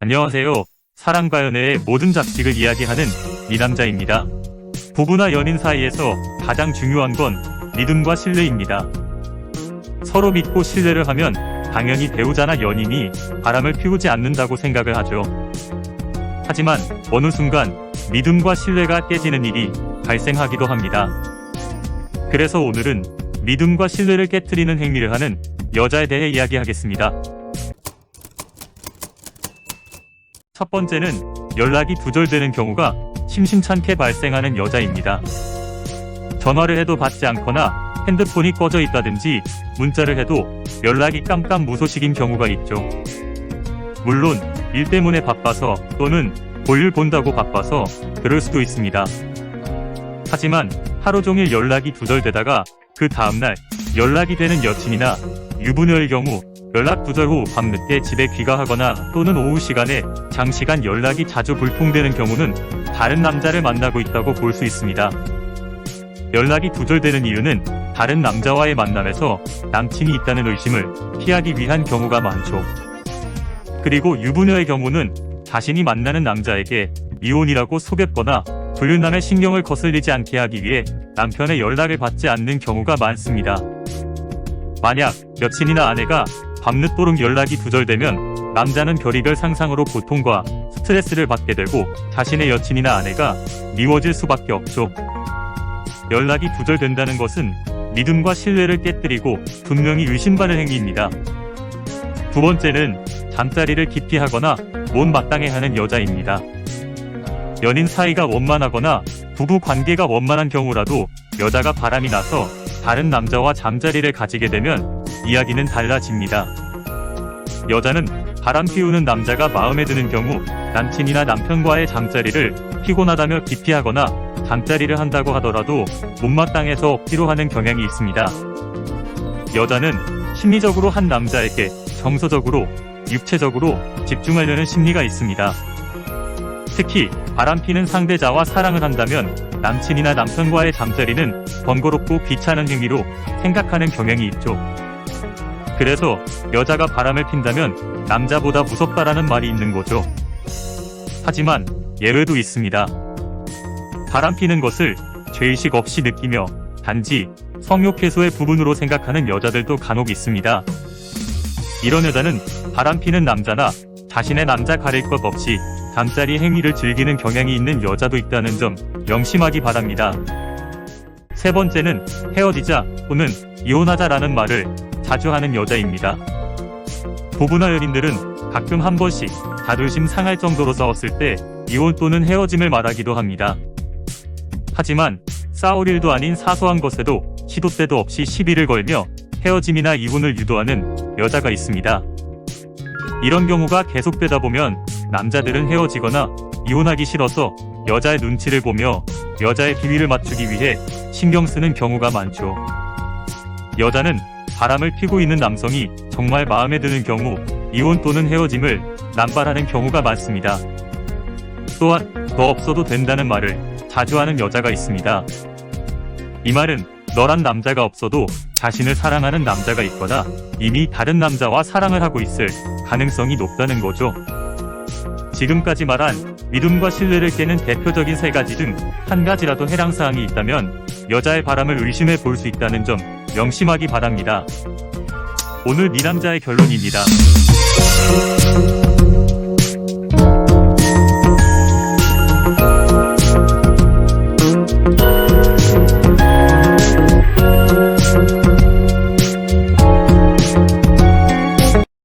안녕하세요. 사랑과 연애의 모든 작식을 이야기하는 미남자입니다. 부부나 연인 사이에서 가장 중요한 건 믿음과 신뢰입니다. 서로 믿고 신뢰를 하면 당연히 배우자나 연인이 바람을 피우지 않는다고 생각을 하죠. 하지만 어느 순간 믿음과 신뢰가 깨지는 일이 발생하기도 합니다. 그래서 오늘은 믿음과 신뢰를 깨트리는 행위를 하는 여자에 대해 이야기하겠습니다. 첫 번째는 연락이 두절되는 경우가 심심찮게 발생하는 여자입니다. 전화를 해도 받지 않거나 핸드폰이 꺼져 있다든지 문자를 해도 연락이 깜깜무소식인 경우가 있죠. 물론 일 때문에 바빠서 또는 볼일 본다고 바빠서 그럴 수도 있습니다. 하지만 하루 종일 연락이 두절되다가 그 다음날 연락이 되는 여친이나 유부녀의 경우 연락 두절 후 밤늦게 집에 귀가하거나 또는 오후 시간에 장시간 연락이 자주 불통되는 경우는 다른 남자를 만나고 있다고 볼 수 있습니다. 연락이 두절되는 이유는 다른 남자와의 만남에서 남친이 있다는 의심을 피하기 위한 경우가 많죠. 그리고 유부녀의 경우는 자신이 만나는 남자에게 이혼이라고 속였거나 불륜남의 신경을 거슬리지 않게 하기 위해 남편의 연락을 받지 않는 경우가 많습니다. 만약 여친이나 아내가 밤늦도록 연락이 두절되면 남자는 별의별 상상으로 고통과 스트레스를 받게 되고 자신의 여친이나 아내가 미워질 수밖에 없죠. 연락이 두절된다는 것은 믿음과 신뢰를 깨뜨리고 분명히 의심받는 행위입니다. 두 번째는 잠자리를 기피하거나 못마땅해하는 여자입니다. 연인 사이가 원만하거나 부부 관계가 원만한 경우라도 여자가 바람이 나서 다른 남자와 잠자리를 가지게 되면 이야기는 달라집니다. 여자는 바람 피우는 남자가 마음에 드는 경우 남친이나 남편과의 잠자리를 피곤하다며 기피하거나 잠자리를 한다고 하더라도 못마땅해서 억지로 하는 경향이 있습니다. 여자는 심리적으로 한 남자에게 정서적으로, 육체적으로 집중하려는 심리가 있습니다. 특히 바람피는 상대자와 사랑을 한다면 남친이나 남편과의 잠자리는 번거롭고 귀찮은 행위로 생각하는 경향이 있죠. 그래서 여자가 바람을 핀다면 남자보다 무섭다라는 말이 있는 거죠. 하지만 예외도 있습니다. 바람피는 것을 죄의식 없이 느끼며 단지 성욕 해소의 부분으로 생각하는 여자들도 간혹 있습니다. 이런 여자는 바람피는 남자나 자신의 남자 가릴 것 없이 잠자리 행위를 즐기는 경향이 있는 여자도 있다는 점 명심하기 바랍니다. 세 번째는 헤어지자 또는 이혼하자라는 말을 자주 하는 여자입니다. 부부나 연인들은 가끔 한 번씩 자존심 상할 정도로 싸웠을 때 이혼 또는 헤어짐을 말하기도 합니다. 하지만 싸울 일도 아닌 사소한 것에도 시도 때도 없이 시비를 걸며 헤어짐이나 이혼을 유도하는 여자가 있습니다. 이런 경우가 계속되다 보면 남자들은 헤어지거나 이혼하기 싫어서 여자의 눈치를 보며 여자의 비위를 맞추기 위해 신경 쓰는 경우가 많죠. 여자는 바람을 피고 있는 남성이 정말 마음에 드는 경우 이혼 또는 헤어짐을 남발하는 경우가 많습니다. 또한 너 없어도 된다는 말을 자주 하는 여자가 있습니다. 이 말은 너란 남자가 없어도 자신을 사랑하는 남자가 있거나 이미 다른 남자와 사랑을 하고 있을 가능성이 높다는 거죠. 지금까지 말한 믿음과 신뢰를 깨는 대표적인 세 가지 중 한 가지라도 해당사항이 있다면 여자의 바람을 의심해 볼 수 있다는 점 명심하기 바랍니다. 오늘 미남자의 결론입니다.